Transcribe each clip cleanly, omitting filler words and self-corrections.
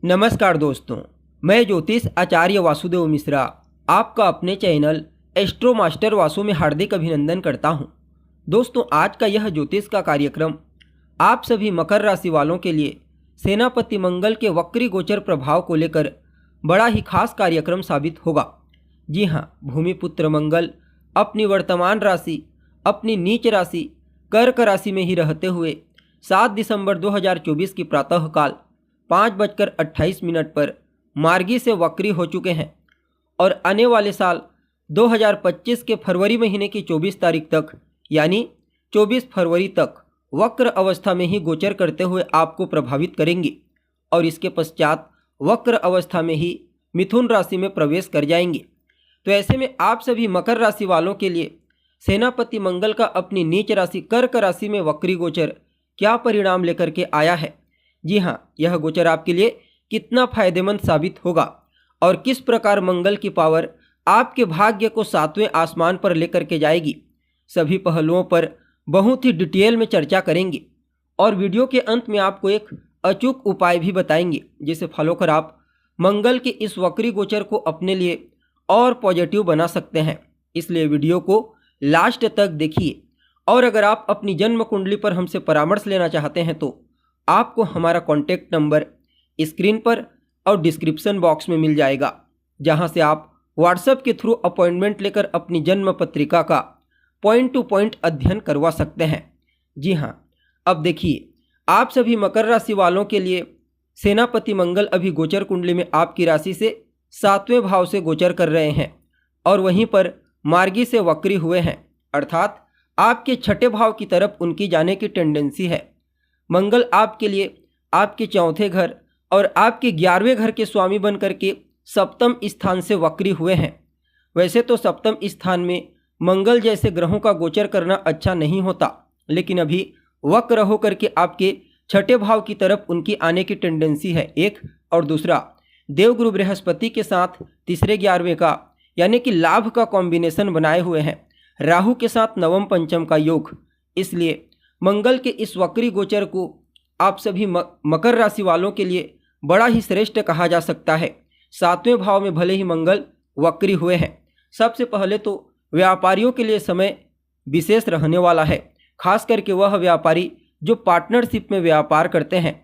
नमस्कार दोस्तों, मैं ज्योतिष आचार्य वासुदेव मिश्रा आपका अपने चैनल एस्ट्रो मास्टर वासु में हार्दिक अभिनंदन करता हूं। दोस्तों, आज का यह ज्योतिष का कार्यक्रम आप सभी मकर राशि वालों के लिए सेनापति मंगल के वक्री गोचर प्रभाव को लेकर बड़ा ही खास कार्यक्रम साबित होगा। जी हां, भूमिपुत्र मंगल अपनी वर्तमान राशि, अपनी नीच राशि कर्क राशि में ही रहते हुए 7 दिसंबर 2024 की प्रातःकाल 5:28 पर मार्गी से वक्री हो चुके हैं और आने वाले साल 2025 के फरवरी महीने की 24 तारीख तक यानी 24 फरवरी तक वक्र अवस्था में ही गोचर करते हुए आपको प्रभावित करेंगे और इसके पश्चात वक्र अवस्था में ही मिथुन राशि में प्रवेश कर जाएंगे। तो ऐसे में आप सभी मकर राशि वालों के लिए सेनापति मंगल का अपनी नीच राशि कर्क राशि में वक्री गोचर क्या परिणाम लेकर के आया है। जी हाँ, यह गोचर आपके लिए कितना फायदेमंद साबित होगा और किस प्रकार मंगल की पावर आपके भाग्य को 7वें आसमान पर लेकर के जाएगी, सभी पहलुओं पर बहुत ही डिटेल में चर्चा करेंगे और वीडियो के अंत में आपको एक अचूक उपाय भी बताएंगे जिसे फॉलो कर आप मंगल के इस वक्री गोचर को अपने लिए और पॉजिटिव बना सकते हैं। इसलिए वीडियो को लास्ट तक देखिए और अगर आप अपनी जन्म कुंडली पर हमसे परामर्श लेना चाहते हैं तो आपको हमारा कॉन्टैक्ट नंबर स्क्रीन पर और डिस्क्रिप्शन बॉक्स में मिल जाएगा, जहां से आप व्हाट्सएप के थ्रू अपॉइंटमेंट लेकर अपनी जन्म पत्रिका का पॉइंट टू पॉइंट अध्ययन करवा सकते हैं। जी हां, अब देखिए, आप सभी मकर राशि वालों के लिए सेनापति मंगल अभी गोचर कुंडली में आपकी राशि से 7वें भाव से गोचर कर रहे हैं और वहीं पर मार्गी से वक्री हुए हैं, अर्थात आपके छठे भाव की तरफ उनकी जाने की टेंडेंसी है। मंगल आपके लिए आपके चौथे घर और आपके 11वें घर के स्वामी बन करके सप्तम स्थान से वक्री हुए हैं। वैसे तो सप्तम स्थान में मंगल जैसे ग्रहों का गोचर करना अच्छा नहीं होता, लेकिन अभी वक्र हो करके आपके छठे भाव की तरफ उनकी आने की टेंडेंसी है। एक और दूसरा, देवगुरु बृहस्पति के साथ तीसरे 11वें का यानी कि लाभ का कॉम्बिनेशन बनाए हुए हैं, राहु के साथ नवम पंचम का योग। इसलिए मंगल के इस वक्री गोचर को आप सभी मकर राशि वालों के लिए बड़ा ही श्रेष्ठ कहा जा सकता है। 7वें भाव में भले ही मंगल वक्री हुए हैं, सबसे पहले तो व्यापारियों के लिए समय विशेष रहने वाला है। खास करके वह व्यापारी जो पार्टनरशिप में व्यापार करते हैं,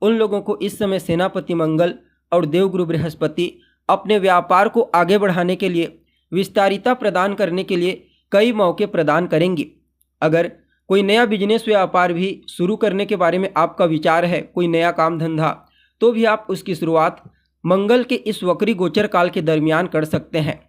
उन लोगों को इस समय सेनापति मंगल और देवगुरु बृहस्पति अपने व्यापार को आगे बढ़ाने के लिए, विस्तारिता प्रदान करने के लिए कई मौके प्रदान करेंगे। अगर कोई नया बिजनेस व्यापार भी शुरू करने के बारे में आपका विचार है, कोई नया काम धंधा, तो भी आप उसकी शुरुआत मंगल के इस वक्री गोचर काल के दरमियान कर सकते हैं।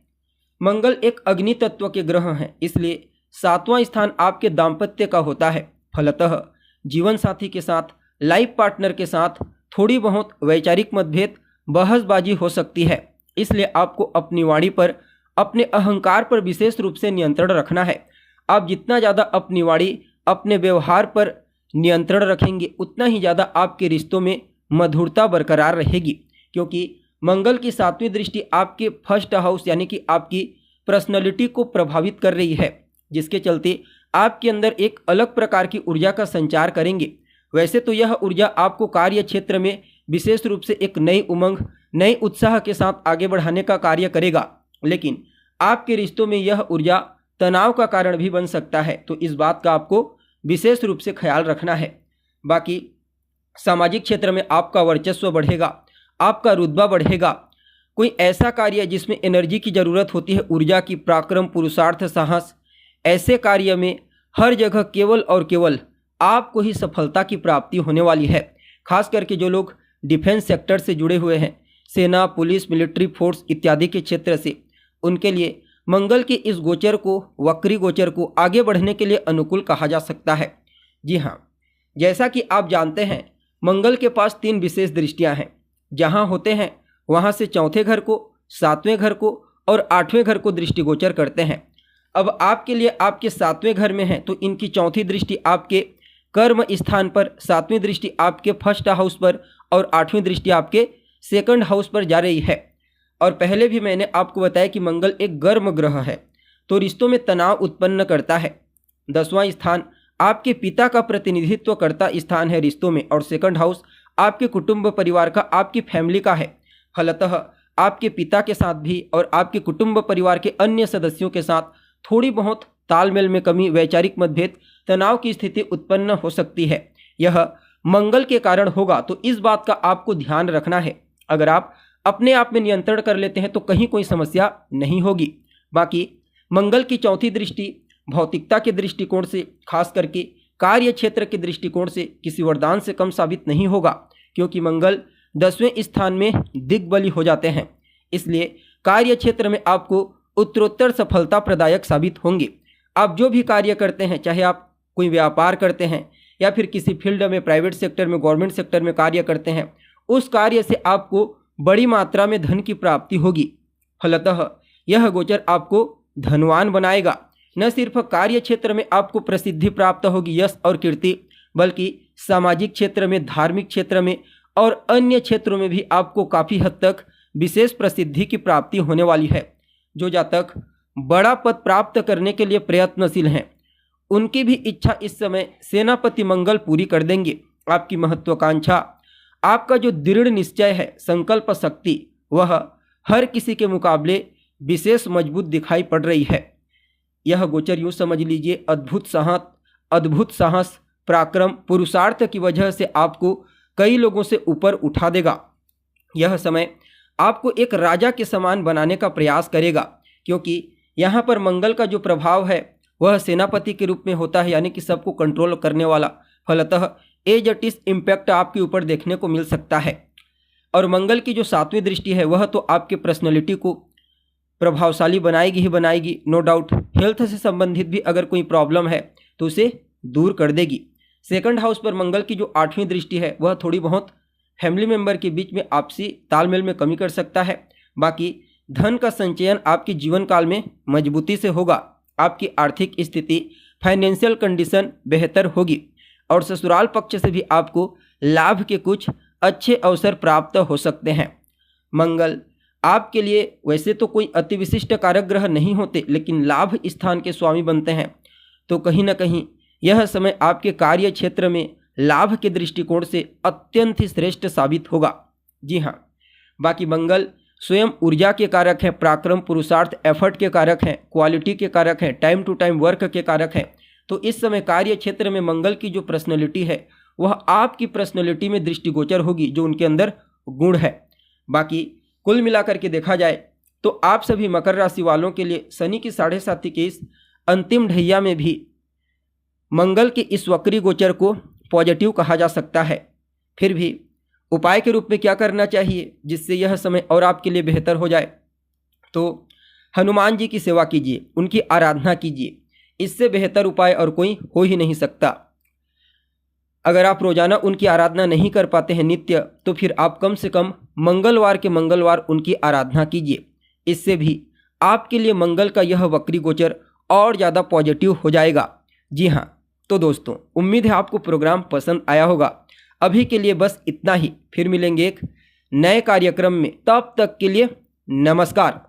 मंगल एक अग्नि तत्व के ग्रह हैं, इसलिए 7वां स्थान आपके दाम्पत्य का होता है। फलतः जीवन साथी के साथ, लाइफ पार्टनर के साथ थोड़ी बहुत वैचारिक मतभेद, बहसबाजी हो सकती है। इसलिए आपको अपनी वाणी पर, अपने अहंकार पर विशेष रूप से नियंत्रण रखना है। आप जितना ज़्यादा अपनी वाणी, अपने व्यवहार पर नियंत्रण रखेंगे, उतना ही ज़्यादा आपके रिश्तों में मधुरता बरकरार रहेगी, क्योंकि मंगल की 7वीं दृष्टि आपके फर्स्ट हाउस यानी कि आपकी पर्सनैलिटी को प्रभावित कर रही है, जिसके चलते आपके अंदर एक अलग प्रकार की ऊर्जा का संचार करेंगे। वैसे तो यह ऊर्जा आपको कार्य क्षेत्र में विशेष रूप से एक नई उमंग, नई उत्साह के साथ आगे बढ़ाने का कार्य करेगा, लेकिन आपके रिश्तों में यह ऊर्जा तनाव का कारण भी बन सकता है। तो इस बात का आपको विशेष रूप से ख्याल रखना है। बाकी सामाजिक क्षेत्र में आपका वर्चस्व बढ़ेगा, आपका रुतबा बढ़ेगा। कोई ऐसा कार्य जिसमें एनर्जी की ज़रूरत होती है, ऊर्जा की, पराक्रम, पुरुषार्थ, साहस, ऐसे कार्य में हर जगह केवल और केवल आपको ही सफलता की प्राप्ति होने वाली है। खास करके जो लोग डिफेंस सेक्टर से जुड़े हुए हैं, सेना, पुलिस, मिलिट्री फोर्स इत्यादि के क्षेत्र से, उनके लिए मंगल के इस गोचर को, वक्री गोचर को आगे बढ़ने के लिए अनुकूल कहा जा सकता है। जी हाँ, जैसा कि आप जानते हैं, मंगल के पास 3 विशेष दृष्टियां हैं। जहां होते हैं वहां से चौथे घर को, 7वें घर को और 8वें घर को दृष्टिगोचर करते हैं। अब आपके लिए आपके 7वें घर में है, तो इनकी चौथी दृष्टि आपके कर्म स्थान पर, 7वीं दृष्टि आपके फर्स्ट हाउस पर और 8वीं दृष्टि आपके सेकंड हाउस पर जा रही है। और पहले भी मैंने आपको बताया कि मंगल एक गर्म ग्रह है, तो रिश्तों में तनाव उत्पन्न करता है। 10वां स्थान आपके पिता का प्रतिनिधित्व करता स्थान है रिश्तों में, और सेकंड हाउस आपके कुटुंब परिवार का, आपकी फैमिली का है। फलतः आपके पिता के साथ भी और आपके कुटुंब परिवार के अन्य सदस्यों के साथ थोड़ी बहुत तालमेल में कमी, वैचारिक मतभेद, तनाव की स्थिति उत्पन्न हो सकती है। यह मंगल के कारण होगा, तो इस बात का आपको ध्यान रखना है। अगर आप अपने आप में नियंत्रण कर लेते हैं तो कहीं कोई समस्या नहीं होगी। बाकी मंगल की चौथी दृष्टि भौतिकता के दृष्टिकोण से, खास करके कार्य क्षेत्र के दृष्टिकोण से किसी वरदान से कम साबित नहीं होगा, क्योंकि मंगल 10वें स्थान में दिग्बली हो जाते हैं। इसलिए कार्य क्षेत्र में आपको उत्तरोत्तर सफलता प्रदायक साबित होंगे। आप जो भी कार्य करते हैं, चाहे आप कोई व्यापार करते हैं या फिर किसी फील्ड में, प्राइवेट सेक्टर में, गवर्नमेंट सेक्टर में कार्य करते हैं, उस कार्य से आपको बड़ी मात्रा में धन की प्राप्ति होगी। फलतः यह गोचर आपको धनवान बनाएगा। न सिर्फ कार्य क्षेत्र में आपको प्रसिद्धि प्राप्त होगी, यश और कीर्ति, बल्कि सामाजिक क्षेत्र में, धार्मिक क्षेत्र में और अन्य क्षेत्रों में भी आपको काफ़ी हद तक विशेष प्रसिद्धि की प्राप्ति होने वाली है। जो जातक बड़ा पद प्राप्त करने के लिए प्रयत्नशील हैं, उनकी भी इच्छा इस समय सेनापति मंगल पूरी कर देंगे। आपकी महत्वाकांक्षा, आपका जो दृढ़ निश्चय है, संकल्प शक्ति, वह हर किसी के मुकाबले विशेष मजबूत दिखाई पड़ रही है। यह गोचर यूँ समझ लीजिए अद्भुत साहस, पराक्रम, पुरुषार्थ की वजह से आपको कई लोगों से ऊपर उठा देगा। यह समय आपको एक राजा के समान बनाने का प्रयास करेगा, क्योंकि यहाँ पर मंगल का जो प्रभाव है वह सेनापति के रूप में होता है, यानी कि सबको कंट्रोल करने वाला। फलतः एजटिस इम्पैक्ट आपके ऊपर देखने को मिल सकता है। और मंगल की जो 7वीं दृष्टि है वह तो आपके पर्सनैलिटी को प्रभावशाली बनाएगी ही बनाएगी, नो डाउट। हेल्थ से संबंधित भी अगर कोई प्रॉब्लम है तो उसे दूर कर देगी। सेकंड हाउस पर मंगल की जो 8वीं दृष्टि है वह थोड़ी बहुत फैमिली मेंबर के बीच में आपसी तालमेल में कमी कर सकता है। बाकी धन का संचयन आपके जीवन काल में मजबूती से होगा। आपकी आर्थिक स्थिति, फाइनेंशियल कंडीशन बेहतर होगी और ससुराल पक्ष से भी आपको लाभ के कुछ अच्छे अवसर प्राप्त हो सकते हैं। मंगल आपके लिए वैसे तो कोई अति विशिष्ट कारक ग्रह नहीं होते, लेकिन लाभ स्थान के स्वामी बनते हैं, तो कहीं ना कहीं यह समय आपके कार्य क्षेत्र में लाभ के दृष्टिकोण से अत्यंत ही श्रेष्ठ साबित होगा। जी हाँ, बाकी मंगल स्वयं ऊर्जा के कारक हैं, पराक्रम, पुरुषार्थ, एफर्ट के कारक हैं, क्वालिटी के कारक हैं, टाइम टू टाइम वर्क के कारक हैं। तो इस समय कार्य क्षेत्र में मंगल की जो पर्सनैलिटी है वह आपकी पर्सनैलिटी में दृष्टिगोचर होगी, जो उनके अंदर गुण है। बाकी कुल मिलाकर के देखा जाए तो आप सभी मकर राशि वालों के लिए शनि की 7.5 के इस अंतिम ढैया में भी मंगल के इस वक्री गोचर को पॉजिटिव कहा जा सकता है। फिर भी उपाय के रूप में क्या करना चाहिए जिससे यह समय और आपके लिए बेहतर हो जाए? तो हनुमान जी की सेवा कीजिए, उनकी आराधना कीजिए। इससे बेहतर उपाय और कोई हो ही नहीं सकता। अगर आप रोजाना उनकी आराधना नहीं कर पाते हैं नित्य, तो फिर आप कम से कम मंगलवार के मंगलवार उनकी आराधना कीजिए। इससे भी आपके लिए मंगल का यह वक्री गोचर और ज़्यादा पॉजिटिव हो जाएगा। जी हाँ, तो दोस्तों उम्मीद है आपको प्रोग्राम पसंद आया होगा। अभी के लिए बस इतना ही, फिर मिलेंगे एक नए कार्यक्रम में। तब तक के लिए नमस्कार।